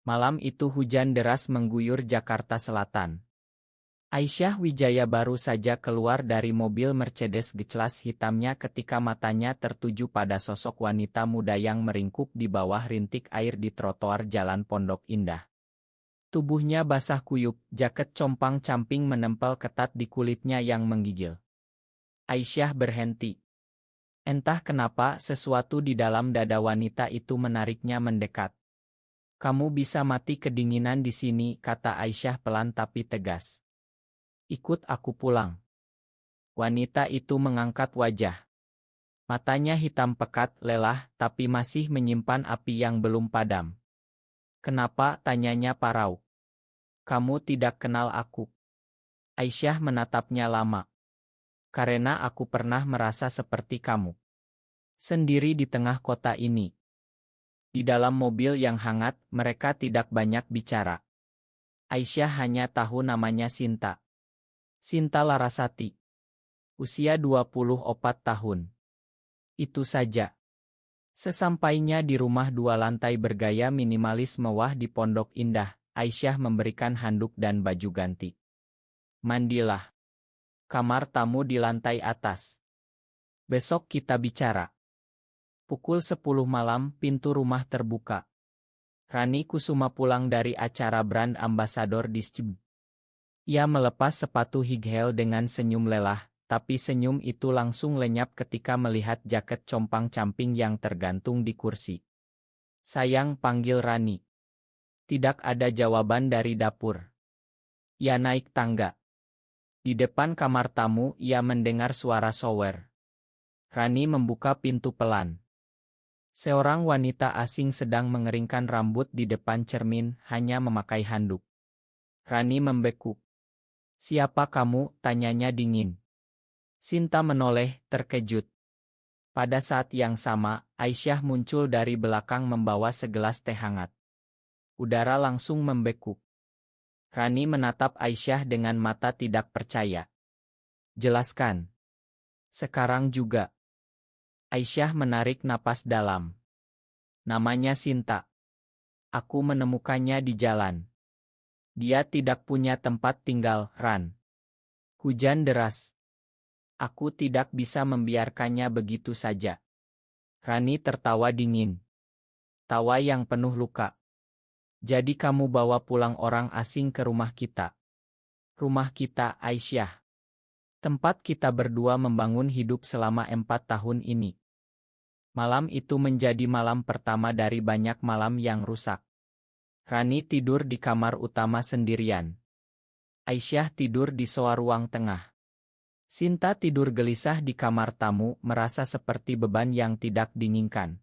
Malam itu hujan deras mengguyur Jakarta Selatan. Aisyah Wijaya baru saja keluar dari mobil Mercedes G-Class hitamnya ketika matanya tertuju pada sosok wanita muda yang meringkuk di bawah rintik air di trotoar Jalan Pondok Indah. Tubuhnya basah kuyup, jaket compang-camping menempel ketat di kulitnya yang menggigil. Aisyah berhenti. Entah kenapa sesuatu di dalam dada wanita itu menariknya mendekat. "Kamu bisa mati kedinginan di sini," kata Aisyah pelan tapi tegas. "Ikut aku pulang." Wanita itu mengangkat wajah. Matanya hitam pekat, lelah, tapi masih menyimpan api yang belum padam. "Kenapa?" tanyanya parau. "Kamu tidak kenal aku." Aisyah menatapnya lama. "Karena aku pernah merasa seperti kamu. Sendiri di tengah kota ini." Di dalam mobil yang hangat, mereka tidak banyak bicara. Aisyah hanya tahu namanya Sinta. Sinta Larasati. Usia 24 tahun. Itu saja. Sesampainya di rumah 2 lantai bergaya minimalis mewah di Pondok Indah, Aisyah memberikan handuk dan baju ganti. "Mandilah. Kamar tamu di lantai atas. Besok kita bicara." Pukul 10 malam, pintu rumah terbuka. Rani Kusuma pulang dari acara brand ambassador di SCB. Ia melepas sepatu high heel dengan senyum lelah, tapi senyum itu langsung lenyap ketika melihat jaket compang-camping yang tergantung di kursi. "Sayang," panggil Rani. Tidak ada jawaban dari dapur. Ia naik tangga. Di depan kamar tamu, ia mendengar suara shower. Rani membuka pintu pelan. Seorang wanita asing sedang mengeringkan rambut di depan cermin, hanya memakai handuk. Rani membekuk. "Siapa kamu?" tanyanya dingin. Sinta menoleh, terkejut. Pada saat yang sama, Aisyah muncul dari belakang membawa segelas teh hangat. Udara langsung membekuk. Rani menatap Aisyah dengan mata tidak percaya. "Jelaskan. Sekarang juga." Aisyah menarik napas dalam. "Namanya Sinta. Aku menemukannya di jalan. Dia tidak punya tempat tinggal, Ran. Hujan deras. Aku tidak bisa membiarkannya begitu saja." Rani tertawa dingin. Tawa yang penuh luka. "Jadi kamu bawa pulang orang asing ke rumah kita?" "Rumah kita, Aisyah. Tempat kita berdua membangun hidup selama 4 tahun ini." Malam itu menjadi malam pertama dari banyak malam yang rusak. Rani tidur di kamar utama sendirian. Aisyah tidur di sofa ruang tengah. Sinta tidur gelisah di kamar tamu, merasa seperti beban yang tidak diinginkan.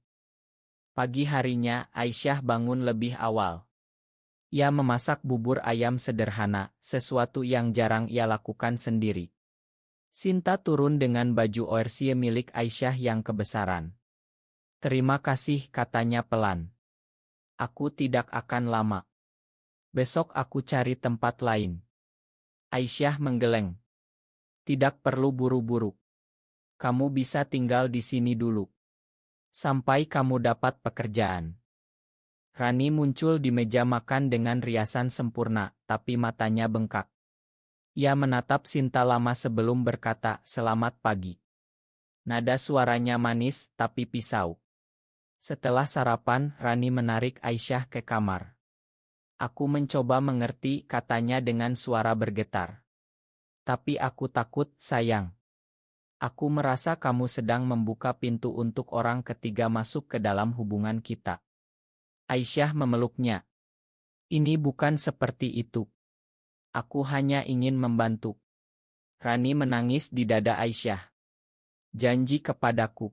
Pagi harinya, Aisyah bangun lebih awal. Ia memasak bubur ayam sederhana, sesuatu yang jarang ia lakukan sendiri. Sinta turun dengan baju oersier milik Aisyah yang kebesaran. "Terima kasih," katanya pelan. "Aku tidak akan lama. Besok aku cari tempat lain." Aisyah menggeleng. "Tidak perlu buru-buru. Kamu bisa tinggal di sini dulu. Sampai kamu dapat pekerjaan." Rani muncul di meja makan dengan riasan sempurna, tapi matanya bengkak. Ia menatap Sinta lama sebelum berkata, "Selamat pagi." Nada suaranya manis, tapi pisau. Setelah sarapan, Rani menarik Aisyah ke kamar. "Aku mencoba mengerti," katanya dengan suara bergetar. "Tapi aku takut, sayang. Aku merasa kamu sedang membuka pintu untuk orang ketiga masuk ke dalam hubungan kita." Aisyah memeluknya. "Ini bukan seperti itu. Aku hanya ingin membantu." Rani menangis di dada Aisyah. "Janji kepadaku.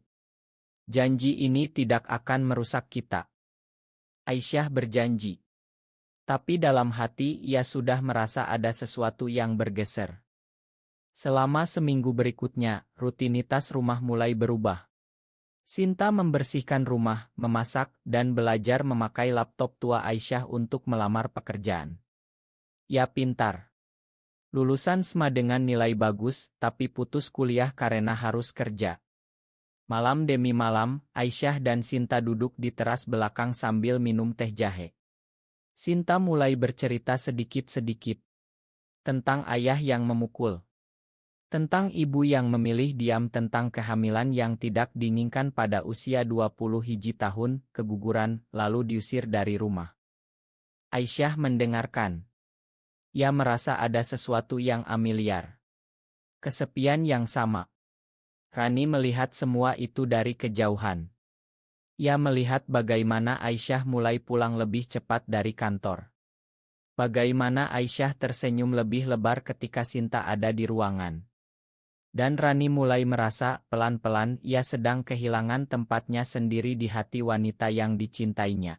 Janji ini tidak akan merusak kita." Aisyah berjanji. Tapi dalam hati ia sudah merasa ada sesuatu yang bergeser. Selama seminggu berikutnya, rutinitas rumah mulai berubah. Sinta membersihkan rumah, memasak, dan belajar memakai laptop tua Aisyah untuk melamar pekerjaan. Ia pintar. Lulusan SMA dengan nilai bagus, tapi putus kuliah karena harus kerja. Malam demi malam, Aisyah dan Sinta duduk di teras belakang sambil minum teh jahe. Sinta mulai bercerita sedikit-sedikit tentang ayah yang memukul, tentang ibu yang memilih diam, tentang kehamilan yang tidak diinginkan pada usia 21 tahun, keguguran, lalu diusir dari rumah. Aisyah mendengarkan. Ia merasa ada sesuatu yang familiar. Kesepian yang sama. Rani melihat semua itu dari kejauhan. Ia melihat bagaimana Aisyah mulai pulang lebih cepat dari kantor. Bagaimana Aisyah tersenyum lebih lebar ketika Sinta ada di ruangan. Dan Rani mulai merasa, pelan-pelan, ia sedang kehilangan tempatnya sendiri di hati wanita yang dicintainya.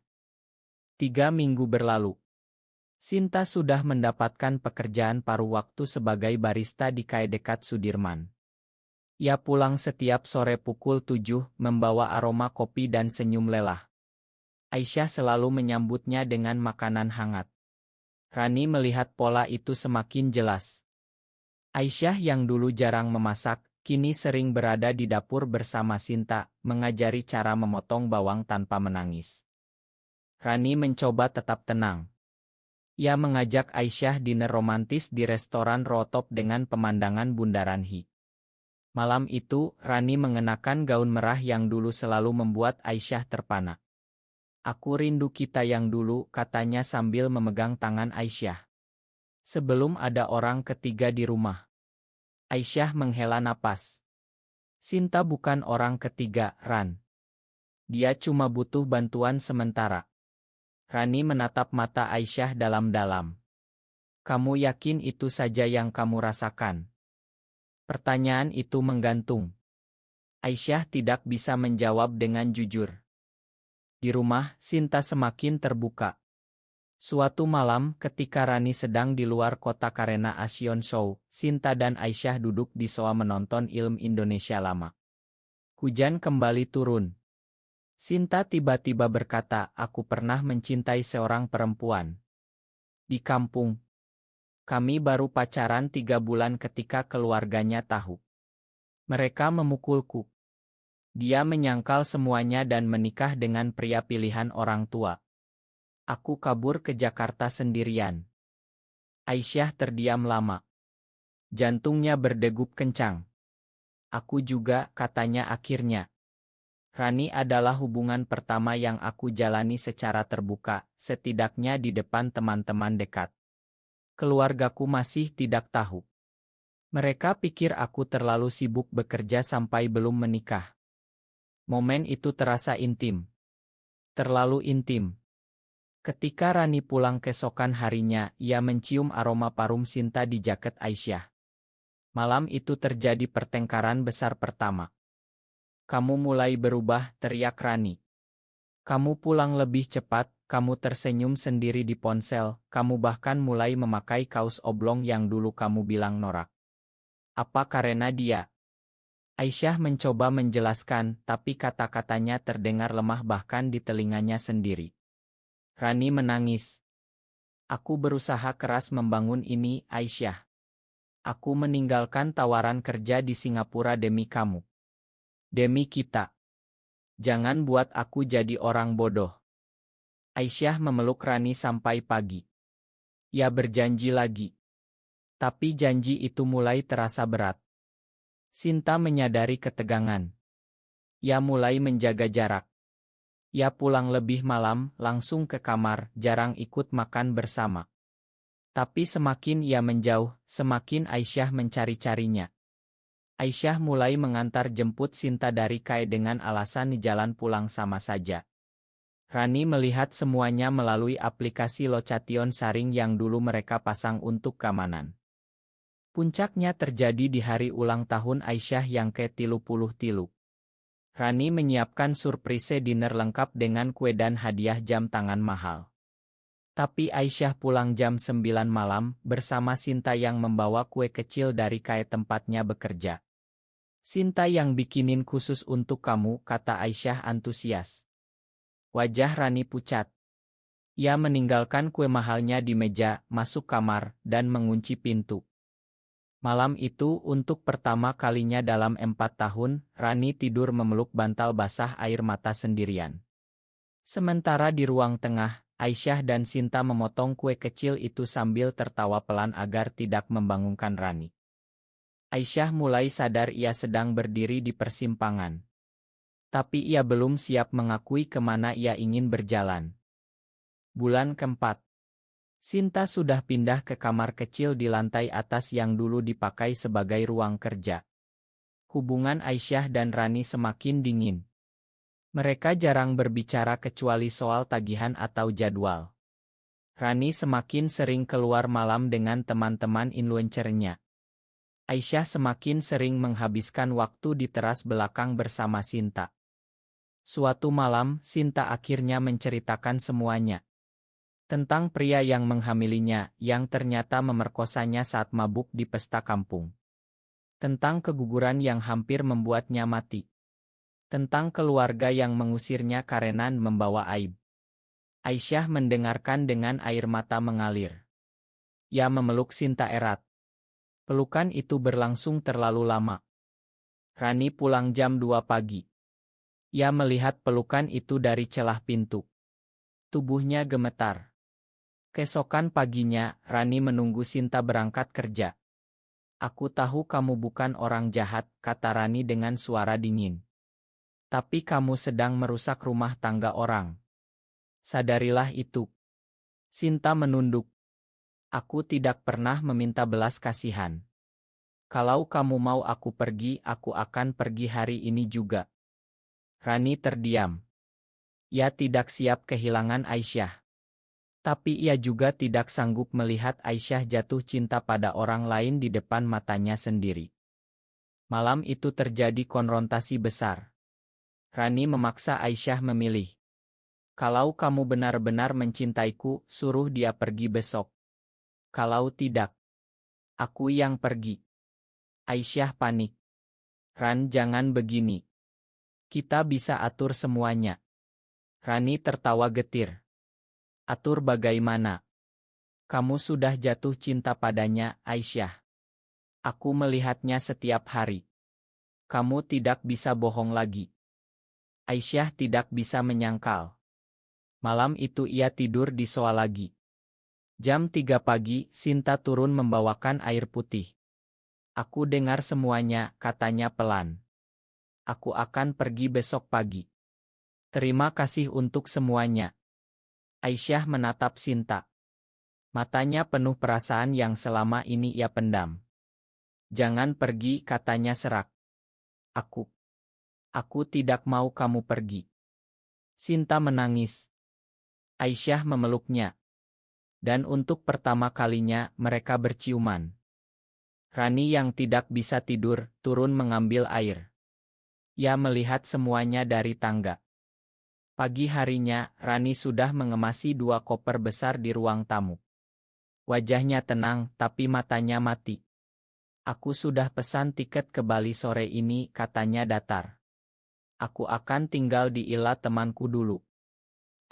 3 minggu berlalu. Sinta sudah mendapatkan pekerjaan paruh waktu sebagai barista di KAI dekat Sudirman. Ia pulang setiap sore pukul 7, membawa aroma kopi dan senyum lelah. Aisyah selalu menyambutnya dengan makanan hangat. Rani melihat pola itu semakin jelas. Aisyah yang dulu jarang memasak, kini sering berada di dapur bersama Sinta, mengajari cara memotong bawang tanpa menangis. Rani mencoba tetap tenang. Ia mengajak Aisyah dinner romantis di restoran rooftop dengan pemandangan Bundaran HI. Malam itu, Rani mengenakan gaun merah yang dulu selalu membuat Aisyah terpana. "Aku rindu kita yang dulu," katanya sambil memegang tangan Aisyah. "Sebelum ada orang ketiga di rumah." Aisyah menghela napas. "Sinta bukan orang ketiga, Ran. Dia cuma butuh bantuan sementara." Rani menatap mata Aisyah dalam-dalam. "Kamu yakin itu saja yang kamu rasakan?" Pertanyaan itu menggantung. Aisyah tidak bisa menjawab dengan jujur. Di rumah, Sinta semakin terbuka. Suatu malam, ketika Rani sedang di luar kota karena Asian Show, Sinta dan Aisyah duduk di sofa menonton film Indonesia lama. Hujan kembali turun. Sinta tiba-tiba berkata, "Aku pernah mencintai seorang perempuan. Di kampung. Kami baru pacaran 3 bulan ketika keluarganya tahu. Mereka memukulku. Dia menyangkal semuanya dan menikah dengan pria pilihan orang tua. Aku kabur ke Jakarta sendirian." Aisyah terdiam lama. Jantungnya berdegup kencang. "Aku juga," katanya akhirnya. "Rani adalah hubungan pertama yang aku jalani secara terbuka, setidaknya di depan teman-teman dekat. Keluargaku masih tidak tahu. Mereka pikir aku terlalu sibuk bekerja sampai belum menikah." Momen itu terasa intim. Terlalu intim. Ketika Rani pulang keesokan harinya, ia mencium aroma parfum Sinta di jaket Aisyah. Malam itu terjadi pertengkaran besar pertama. "Kamu mulai berubah," teriak Rani. "Kamu pulang lebih cepat, kamu tersenyum sendiri di ponsel, kamu bahkan mulai memakai kaos oblong yang dulu kamu bilang norak. Apa karena dia?" Aisyah mencoba menjelaskan, tapi kata-katanya terdengar lemah bahkan di telinganya sendiri. Rani menangis. "Aku berusaha keras membangun ini, Aisyah. Aku meninggalkan tawaran kerja di Singapura demi kamu. Demi kita. Jangan buat aku jadi orang bodoh." Aisyah memeluk Rani sampai pagi. Ia berjanji lagi. Tapi janji itu mulai terasa berat. Sinta menyadari ketegangan. Ia mulai menjaga jarak. Ia pulang lebih malam, langsung ke kamar, jarang ikut makan bersama. Tapi semakin ia menjauh, semakin Aisyah mencari-carinya. Aisyah mulai mengantar jemput Sinta dari KAI dengan alasan jalan pulang sama saja. Rani melihat semuanya melalui aplikasi location sharing yang dulu mereka pasang untuk keamanan. Puncaknya terjadi di hari ulang tahun Aisyah yang ke-33. Rani menyiapkan surprise dinner lengkap dengan kue dan hadiah jam tangan mahal. Tapi Aisyah pulang jam 9 malam bersama Sinta yang membawa kue kecil dari KAI tempatnya bekerja. "Sinta yang bikinin khusus untuk kamu," kata Aisyah antusias. Wajah Rani pucat. Ia meninggalkan kue mahalnya di meja, masuk kamar, dan mengunci pintu. Malam itu, untuk pertama kalinya dalam 4 tahun, Rani tidur memeluk bantal basah air mata sendirian. Sementara di ruang tengah, Aisyah dan Sinta memotong kue kecil itu sambil tertawa pelan agar tidak membangunkan Rani. Aisyah mulai sadar ia sedang berdiri di persimpangan. Tapi ia belum siap mengakui kemana ia ingin berjalan. Bulan keempat. Sinta sudah pindah ke kamar kecil di lantai atas yang dulu dipakai sebagai ruang kerja. Hubungan Aisyah dan Rani semakin dingin. Mereka jarang berbicara kecuali soal tagihan atau jadwal. Rani semakin sering keluar malam dengan teman-teman influencernya. Aisyah semakin sering menghabiskan waktu di teras belakang bersama Sinta. Suatu malam, Sinta akhirnya menceritakan semuanya. Tentang pria yang menghamilinya, yang ternyata memerkosanya saat mabuk di pesta kampung. Tentang keguguran yang hampir membuatnya mati. Tentang keluarga yang mengusirnya karena membawa aib. Aisyah mendengarkan dengan air mata mengalir. Ia memeluk Sinta erat. Pelukan itu berlangsung terlalu lama. Rani pulang jam 2 pagi. Ia melihat pelukan itu dari celah pintu. Tubuhnya gemetar. Keesokan paginya, Rani menunggu Sinta berangkat kerja. "Aku tahu kamu bukan orang jahat," kata Rani dengan suara dingin. "Tapi kamu sedang merusak rumah tangga orang. Sadarilah itu." Sinta menunduk. "Aku tidak pernah meminta belas kasihan. Kalau kamu mau aku pergi, aku akan pergi hari ini juga." Rani terdiam. Ia tidak siap kehilangan Aisyah. Tapi ia juga tidak sanggup melihat Aisyah jatuh cinta pada orang lain di depan matanya sendiri. Malam itu terjadi konfrontasi besar. Rani memaksa Aisyah memilih. "Kalau kamu benar-benar mencintaiku, suruh dia pergi besok. Kalau tidak, aku yang pergi." Aisyah panik. "Ran, jangan begini. Kita bisa atur semuanya." Rani tertawa getir. "Atur bagaimana? Kamu sudah jatuh cinta padanya, Aisyah. Aku melihatnya setiap hari. Kamu tidak bisa bohong lagi." Aisyah tidak bisa menyangkal. Malam itu ia tidur di sofa lagi. Jam 3 pagi, Sinta turun membawakan air putih. "Aku dengar semuanya," katanya pelan. "Aku akan pergi besok pagi. Terima kasih untuk semuanya." Aisyah menatap Sinta. Matanya penuh perasaan yang selama ini ia pendam. "Jangan pergi," katanya serak. Aku tidak mau kamu pergi." Sinta menangis. Aisyah memeluknya. Dan untuk pertama kalinya mereka berciuman. Rani yang tidak bisa tidur, turun mengambil air. Ia melihat semuanya dari tangga. Pagi harinya, Rani sudah mengemasi 2 koper besar di ruang tamu. Wajahnya tenang, tapi matanya mati. "Aku sudah pesan tiket ke Bali sore ini," katanya datar. "Aku akan tinggal di Ila temanku dulu."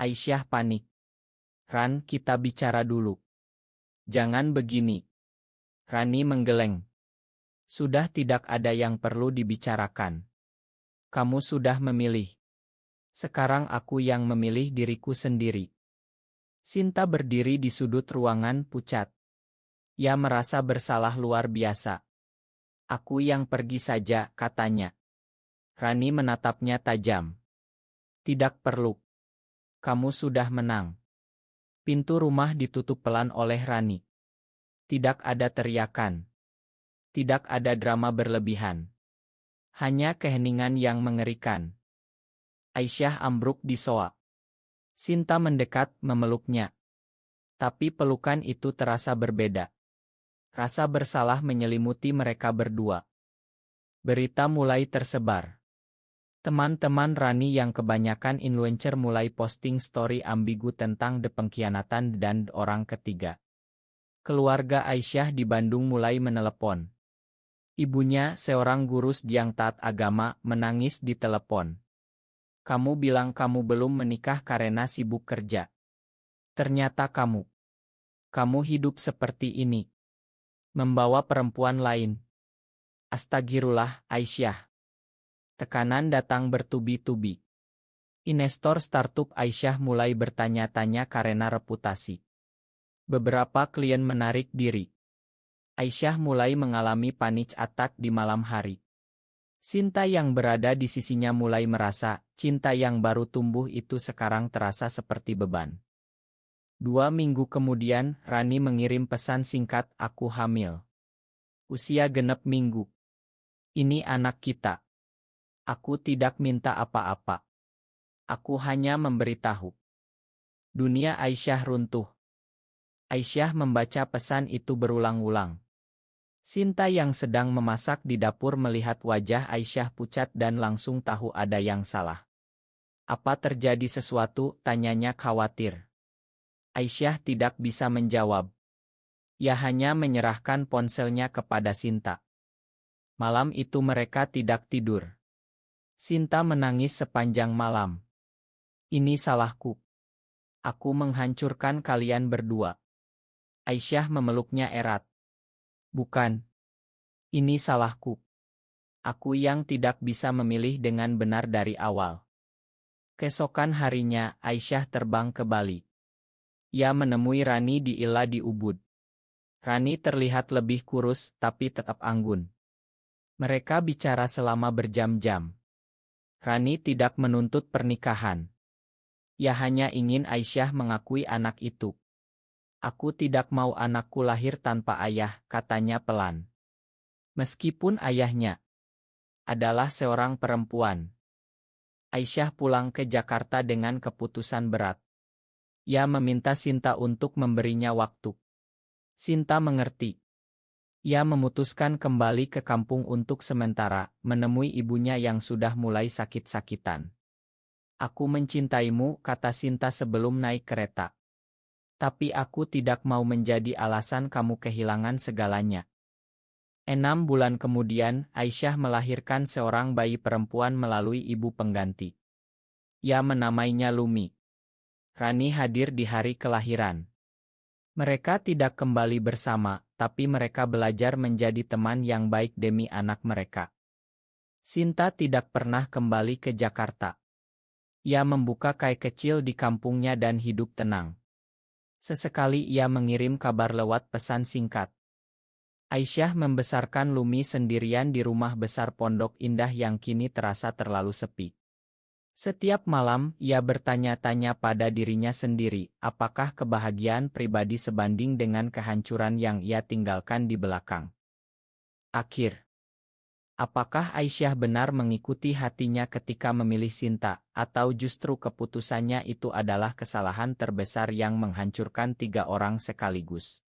Aisyah panik. "Ran, kita bicara dulu." "Jangan begini." Rani menggeleng. "Sudah tidak ada yang perlu dibicarakan. Kamu sudah memilih. Sekarang aku yang memilih diriku sendiri." Sinta berdiri di sudut ruangan pucat. Ia merasa bersalah luar biasa. "Aku yang pergi saja," katanya. Rani menatapnya tajam. "Tidak perlu. Kamu sudah menang." Pintu rumah ditutup pelan oleh Rani. Tidak ada teriakan. Tidak ada drama berlebihan. Hanya keheningan yang mengerikan. Aisyah ambruk di sofa. Sinta mendekat, memeluknya. Tapi pelukan itu terasa berbeda. Rasa bersalah menyelimuti mereka berdua. Berita mulai tersebar. Teman-teman Rani yang kebanyakan influencer mulai posting story ambigu tentang pengkhianatan dan orang ketiga. Keluarga Aisyah di Bandung mulai menelepon. Ibunya, seorang guru yang taat agama, menangis di telepon. "Kamu bilang kamu belum menikah karena sibuk kerja. Ternyata kamu hidup seperti ini. Membawa perempuan lain." Astagfirullah, Aisyah. Tekanan datang bertubi-tubi. Investor startup Aisyah mulai bertanya-tanya karena reputasi. Beberapa klien menarik diri. Aisyah mulai mengalami panic attack di malam hari. Sinta yang berada di sisinya mulai merasa, cinta yang baru tumbuh itu sekarang terasa seperti beban. 2 minggu kemudian, Rani mengirim pesan singkat, "Aku hamil. Usia genep minggu. Ini anak kita. Aku tidak minta apa-apa. Aku hanya memberitahu." Dunia Aisyah runtuh. Aisyah membaca pesan itu berulang-ulang. Sinta yang sedang memasak di dapur melihat wajah Aisyah pucat dan langsung tahu ada yang salah. "Apa terjadi sesuatu?" tanyanya khawatir. Aisyah tidak bisa menjawab. Ia hanya menyerahkan ponselnya kepada Sinta. Malam itu mereka tidak tidur. Sinta menangis sepanjang malam. "Ini salahku. Aku menghancurkan kalian berdua." Aisyah memeluknya erat. "Bukan. Ini salahku. Aku yang tidak bisa memilih dengan benar dari awal." Keesokan harinya, Aisyah terbang ke Bali. Ia menemui Rani di Ila di Ubud. Rani terlihat lebih kurus, tapi tetap anggun. Mereka bicara selama berjam-jam. Rani tidak menuntut pernikahan. Ia hanya ingin Aisyah mengakui anak itu. "Aku tidak mau anakku lahir tanpa ayah," katanya pelan. Meskipun ayahnya adalah seorang perempuan. Aisyah pulang ke Jakarta dengan keputusan berat. Ia meminta Sinta untuk memberinya waktu. Sinta mengerti. Ia memutuskan kembali ke kampung untuk sementara, menemui ibunya yang sudah mulai sakit-sakitan. "Aku mencintaimu," kata Sinta sebelum naik kereta. "Tapi aku tidak mau menjadi alasan kamu kehilangan segalanya." 6 bulan kemudian, Aisyah melahirkan seorang bayi perempuan melalui ibu pengganti. Ia menamainya Lumi. Rani hadir di hari kelahiran. Mereka tidak kembali bersama, tapi mereka belajar menjadi teman yang baik demi anak mereka. Sinta tidak pernah kembali ke Jakarta. Ia membuka kai kecil di kampungnya dan hidup tenang. Sesekali ia mengirim kabar lewat pesan singkat. Aisyah membesarkan Lumi sendirian di rumah besar Pondok Indah yang kini terasa terlalu sepi. Setiap malam, ia bertanya-tanya pada dirinya sendiri, apakah kebahagiaan pribadi sebanding dengan kehancuran yang ia tinggalkan di belakang. Apakah Aisyah benar mengikuti hatinya ketika memilih Sinta, atau justru keputusannya itu adalah kesalahan terbesar yang menghancurkan 3 orang sekaligus?